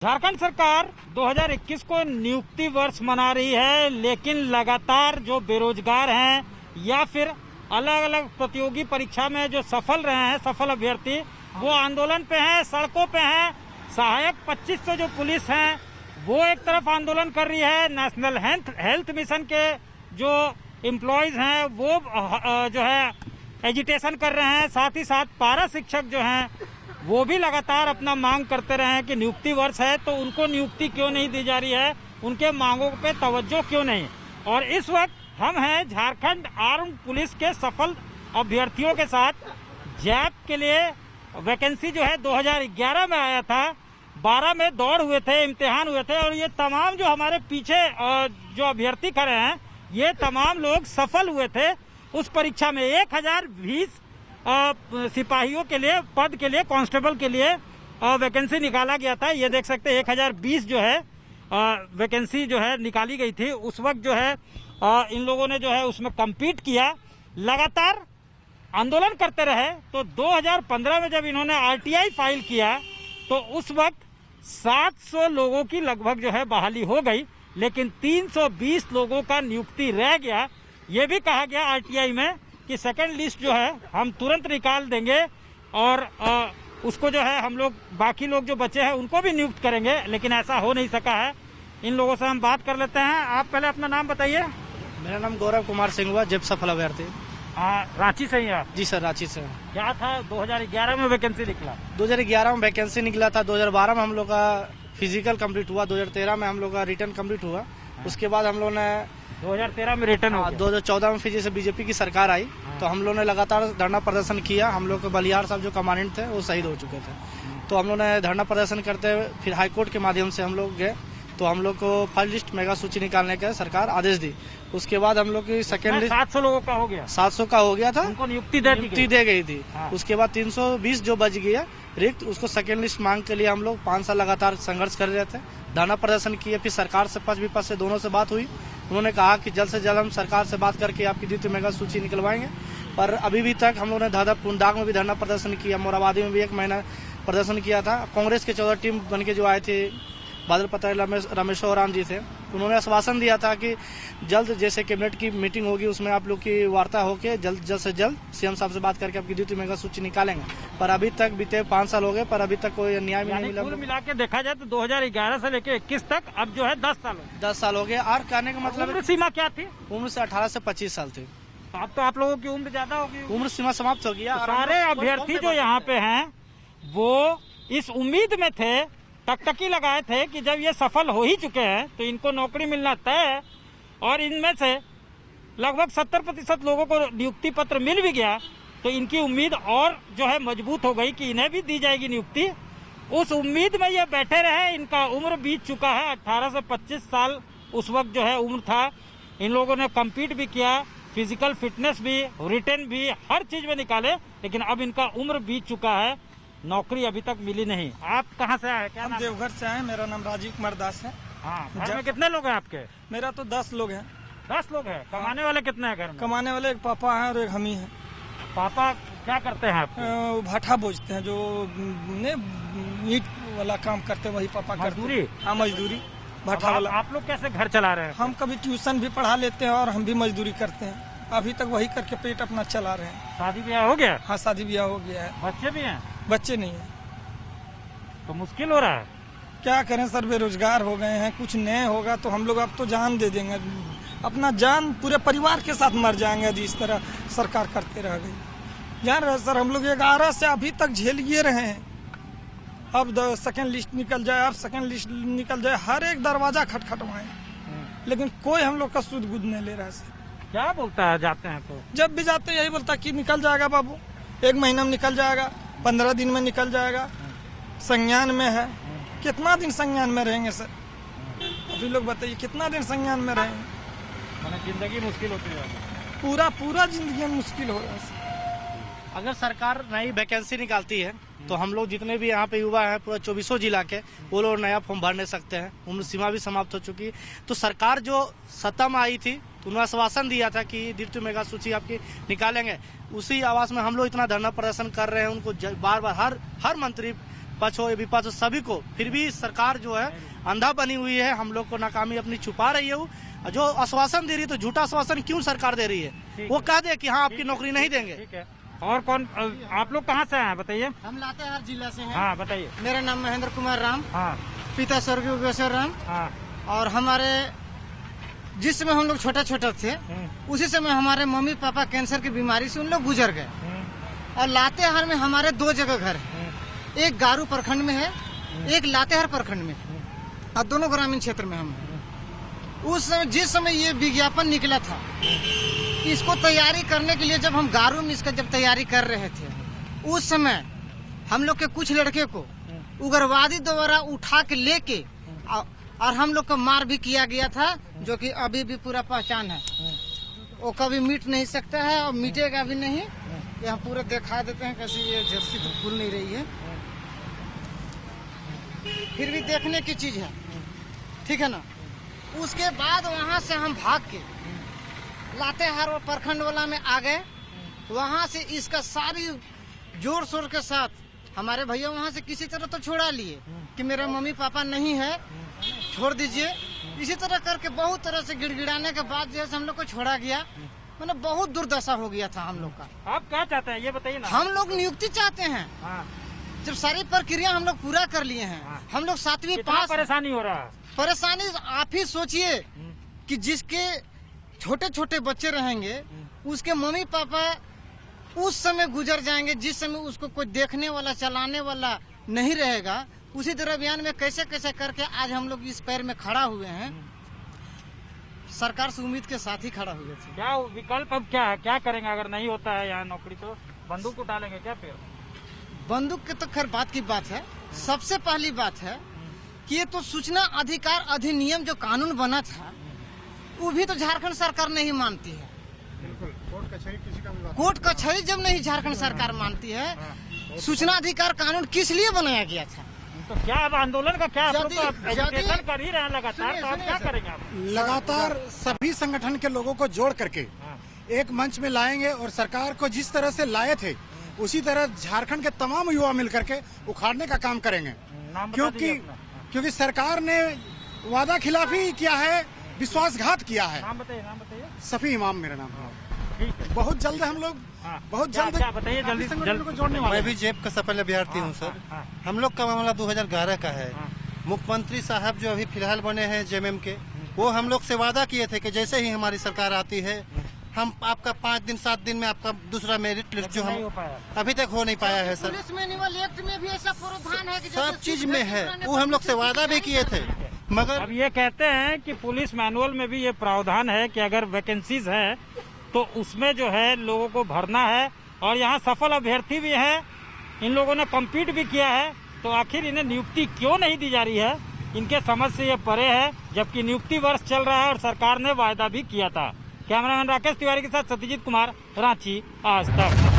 झारखंड सरकार 2021 को नियुक्ति वर्ष मना रही है, लेकिन लगातार जो बेरोजगार हैं या फिर अलग अलग प्रतियोगी परीक्षा में जो सफल रहे हैं, सफल अभ्यर्थी, वो आंदोलन पे हैं, सड़कों पे हैं। सहायक 2500 जो पुलिस हैं वो एक तरफ आंदोलन कर रही है। नेशनल हेल्थ मिशन के जो एम्प्लॉयज हैं वो जो है एजिटेशन कर रहे हैं। साथ ही साथ पारा शिक्षक जो हैं वो भी लगातार अपना मांग करते रहे हैं कि नियुक्ति वर्ष है तो उनको नियुक्ति क्यों नहीं दी जा रही है, उनके मांगों पे तवज्जो क्यों नहीं। और इस वक्त हम हैं झारखंड आर्म्ड पुलिस के सफल अभ्यर्थियों के साथ। जैप के लिए वैकेंसी जो है 2011 में आया था, 12 में दौड़ हुए थे, इम्तिहान हुए थे, और ये तमाम जो हमारे पीछे जो अभ्यर्थी खड़े हैं ये तमाम लोग सफल हुए थे उस परीक्षा में। 1020 सिपाहियों के लिए, पद के लिए, कांस्टेबल के लिए वैकेंसी निकाला गया था। ये देख सकते हैं 1020 जो है वैकेंसी जो है निकाली गई थी। उस वक्त जो है इन लोगों ने जो है उसमें कम्पीट किया, लगातार आंदोलन करते रहे। तो 2015 में जब इन्होंने आरटीआई फाइल किया तो उस वक्त 700 लोगों की लगभग जो है बहाली हो गई, लेकिन 320 लोगों का नियुक्ति रह गया। ये भी कहा गया आरटीआई में कि सेकंड लिस्ट जो है हम तुरंत निकाल देंगे और उसको जो है हम लोग बाकी लोग जो बचे हैं उनको भी नियुक्त करेंगे, लेकिन ऐसा हो नहीं सका है। इन लोगों से हम बात कर लेते हैं। आप पहले अपना नाम बताइए। मेरा नाम गौरव कुमार सिंह हुआ, जेप सफल अभ्यर्थी। रांची से ही है? जी सर, रांची से। क्या था 2011 में वैकेंसी निकला? 2011 में वैकेंसी निकला था। 2012 में हम लोग का फिजिकल कंप्लीट हुआ, 2013 में हम लोग का रिटर्न कंप्लीट हुआ। उसके बाद हम लोग ने 2013 में रिटर्न हो गया। 2014 में फिर जैसे बीजेपी की सरकार आई तो हम लोग ने लगातार धरना प्रदर्शन किया। हम लोग के बलियार साहब जो कमांडेंट थे वो शहीद हो चुके थे, तो हम लोग ने धरना प्रदर्शन करते हुए फिर हाईकोर्ट के माध्यम से हम लोग गए, तो हम लोग को फर्स्ट लिस्ट मेगा सूची निकालने का सरकार आदेश दी। उसके बाद हम लोग की सेकेंड लिस्ट 700 लोगों का हो गया, 700 का हो गया था, उनको नियुक्ति दे गई थी। उसके बाद 320 जो बच गया रिक्त, उसको सेकेंड लिस्ट मांग के लिए हम लोग 5 साल लगातार संघर्ष कर रहे थे, धरना प्रदर्शन किए। फिर सरकार से पक्ष विपक्ष से दोनों से बात हुई। उन्होंने कहा कि जल्द से जल्द हम सरकार से बात करके आपकी द्वितीय मेगा सूची निकलवाएंगे, पर अभी भी तक हम लोगों ने पुंडाग में भी धरना प्रदर्शन किया, मोराबादी में भी 1 महीना प्रदर्शन किया था। कांग्रेस के 14 टीम बन के जो आए थे, बादल पटेल, रमेश्वर राम जी थे, उन्होंने आश्वासन दिया था कि जल्द जैसे कैबिनेट की मीटिंग होगी उसमें आप लोग की वार्ता होकर जल्द से जल्द सीएम साहब से बात करके आपकी द्वितीय मेगा सूची निकालेंगे। पर अभी तक बीते 5 साल हो गए, पर अभी तक कोई न्याय नहीं मिला। कुल मिला के देखा जाए तो 2011 से लेकर 21 तक अब जो है 10 साल हो गए। और कहने का मतलब उम्र सीमा क्या थी? उम्र से 18 से 25 साल थी। अब तो आप लोगों की उम्र ज्यादा होगी, उम्र सीमा समाप्त हो गया। सारे अभ्यर्थी जो यहाँ पे हैं वो इस उम्मीद में थे, टकटकी लगाए थे कि जब ये सफल हो ही चुके हैं तो इनको नौकरी मिलना तय है। और इनमें से लगभग 70% लोगों को नियुक्ति पत्र मिल भी गया, तो इनकी उम्मीद और जो है मजबूत हो गई कि इन्हें भी दी जाएगी नियुक्ति। उस उम्मीद में ये बैठे रहे। इनका उम्र बीत चुका है, 18 से 25 साल उस वक्त जो है उम्र था। इन लोगों ने कम्पीट भी किया, फिजिकल फिटनेस भी, रिटर्न भी, हर चीज में निकाले, लेकिन अब इनका उम्र बीत चुका है, नौकरी अभी तक मिली नहीं। आप कहाँ से आए? हम देवघर से आए। मेरा नाम राजीव कुमार दास है। हाँ, घर में कितने लोग हैं आपके? मेरा तो 10 लोग हैं। 10 लोग हैं। कमाने वाले कितने हैं घर में? कमाने वाले एक पापा हैं और एक हम ही हैं। पापा क्या करते हैं आपके? भाटा बोझते हैं, जो ईंट वाला काम करते हैं वही पापा करते हैं। हाँ, मजदूरी भाटा वाला। आप लोग कैसे घर चला रहे हैं? हम कभी ट्यूशन भी पढ़ा लेते हैं और हम भी मजदूरी करते हैं। अभी तक वही करके पेट अपना चला रहे हैं। शादी ब्याह हो गया? हाँ, शादी ब्याह हो गया है। बच्चे भी हैं? बच्चे नहीं है। तो मुश्किल हो रहा है। क्या करें सर, बेरोजगार हो गए हैं। कुछ नए होगा तो हम लोग अब तो जान दे देंगे, अपना जान पूरे परिवार के साथ मर जाएंगे यदि इस तरह सरकार करते रह गई। जान रहे सर, हम लोग 11 से अभी तक झेलिए रहे हैं। अब सेकेंड लिस्ट निकल जाए, अब सेकेंड लिस्ट निकल जाए, हर एक दरवाजा खटखटवाए, लेकिन कोई हम लोग का सुध बुध नहीं ले रहा है सर। क्या बोलता है जाते हैं तो? जब भी जाते हैं यही बोलता है कि निकल जाएगा बाबू, 1 महीना में निकल जाएगा, 15 दिन में निकल जाएगा, संज्ञान में है। कितना दिन संज्ञान में रहेंगे सर? अभी लोग बताइए कितना दिन संज्ञान में रहेंगे? मैंने जिंदगी मुश्किल होती है, पूरा जिंदगी में मुश्किल हो रहा है। अगर सरकार नई वैकेंसी निकालती है तो हम लोग जितने भी यहाँ पे युवा हैं पूरा 24 जिला के, वो लोग नया फॉर्म भरने सकते हैं। उम्र सीमा भी समाप्त हो चुकी है। तो सरकार जो सत्ता में आई थी तो उन्होंने आश्वासन दिया था कि द्वितीय मेगा सूची आपकी निकालेंगे। उसी आवाज में हम लोग इतना धरना प्रदर्शन कर रहे हैं। उनको बार बार हर मंत्री पक्ष हो विपक्ष हो, सभी को, फिर भी सरकार जो है अंधा बनी हुई है, हम लोग को नाकामी अपनी छुपा रही है। वो जो आश्वासन दे रही है तो झूठा आश्वासन क्यों सरकार दे रही है? वो कह दे कि हाँ आपकी नौकरी नहीं देंगे। ठीक है। और कौन, आप लोग कहाँ से हैं बताइए? हम लातेहार जिला से हैं। हाँ बताइए। मेरा नाम महेंद्र कुमार राम, हाँ पिता स्वर्गीय योगेश्वर राम। हाँ। और हमारे जिस समय हम लोग छोटे छोटे थे उसी समय हमारे मम्मी पापा कैंसर की बीमारी से उन लोग गुजर गए। और लातेहार में हमारे 2 जगह घर है, एक गारू प्रखंड में है, एक लातेहार प्रखंड में है, और दोनों ग्रामीण क्षेत्र में हम हैं। उस समय जिस समय ये विज्ञापन निकला था, इसको तैयारी करने के लिए जब हम गारू में इसका जब तैयारी कर रहे थे, उस समय हम लोग के कुछ लड़के को उग्रवादी द्वारा उठा के लेके और हम लोग को मार भी किया गया था, जो कि अभी भी पूरा पहचान है। वो कभी मिट नहीं सकता है और मिटेगा भी नहीं। यहाँ पूरे दिखा देते हैं कैसे ये जर्सी तो खुल नहीं रही है, फिर भी देखने की चीज है, ठीक है ना। उसके बाद वहाँ से हम भाग के लातेहार और प्रखंड वाला में आ गए। वहाँ से इसका सारी जोर शोर के साथ हमारे भैया वहाँ से किसी तरह तो छोड़ा लिए कि मेरे मम्मी पापा नहीं है, छोड़ दीजिए। इसी तरह करके बहुत तरह से गिड़गिड़ाने के बाद जैसे हम लोग को छोड़ा गया, मतलब बहुत दुर्दशा हो गया था हम लोग का। आप क्या चाहते हैं ये बताइए ना? हम लोग नियुक्ति चाहते हैं। हाँ। जब सारी प्रक्रिया हम लोग पूरा कर लिए हैं, हाँ। हम लोग 7वीं कितना पास। परेशानी हो रहा है? परेशानी आप ही सोचिए कि जिसके छोटे छोटे बच्चे रहेंगे, उसके मम्मी पापा उस समय गुजर जाएंगे जिस समय उसको कोई देखने वाला चलाने वाला नहीं रहेगा। उसी तरह अभियान में कैसे कैसे करके आज हम लोग इस पैर में खड़ा हुए हैं। सरकार से उम्मीद के साथ ही खड़ा हुए थे। क्या विकल्प अब क्या है, क्या करेंगे अगर नहीं होता है यहाँ नौकरी? तो बंदूक उठा लेंगे क्या फिर? बंदूक के तो खैर बात की बात है। सबसे पहली बात है कि ये तो सूचना अधिकार अधिनियम जो कानून बना था, वो भी तो झारखंड सरकार नहीं मानती है। कोर्ट कचहरी जब नहीं झारखंड सरकार मानती है, सूचना अधिकार कानून किस लिए बनाया गया था? तो क्या अब आंदोलन का क्या? यदि- एजुकेशन कर ही रहे हैं लगातार, तो आप क्या करेंगे आप? लगातार सभी संगठन के लोगों को जोड़ करके एक मंच में लाएंगे और सरकार को जिस तरह से लाए थे उसी तरह झारखंड के तमाम युवा मिलकर के उखाड़ने का काम करेंगे। नाम बता दीजिए अपना। क्योंकि सरकार ने वादा खिलाफी किया है, विश्वासघात किया है। नाम बताइए। सफी इमाम मेरा नाम है। ठीक है। बहुत जल्द हम लोग बहुत जल्द क्या बताइए जल्दी संगठनों को जोड़ने वाले मैं हैं। भी जेब का सफल अभ्यर्थी हूँ सर। हम लोग का मामला 2011 का है। मुख्यमंत्री साहब जो अभी फिलहाल बने हैं जेएमएम के, वो हम लोग से वादा किए थे कि जैसे ही हमारी सरकार आती है हम आपका 5 दिन 7 दिन में आपका दूसरा मेरिट लिस्ट जो नहीं हो हम पाया। अभी तक हो नहीं पाया है सर। पुलिस मैनुअल एक्ट में भी ऐसा प्रावधान है कि सब चीज में है, वो हम लोग से वादा भी किए थे, मगर अब ये कहते हैं कि पुलिस मैनुअल में भी ये प्रावधान है कि अगर वैकेंसीज है तो उसमें जो है लोगों को भरना है, और यहाँ सफल अभ्यर्थी भी हैं, इन लोगों ने कम्पीट भी किया है, तो आखिर इन्हें नियुक्ति क्यों नहीं दी जा रही है? इनके समझ से ये परे है, जबकि नियुक्ति वर्ष चल रहा है और सरकार ने वायदा भी किया था। कैमरामैन राकेश तिवारी के साथ सत्यजीत कुमार, रांची, आज तक।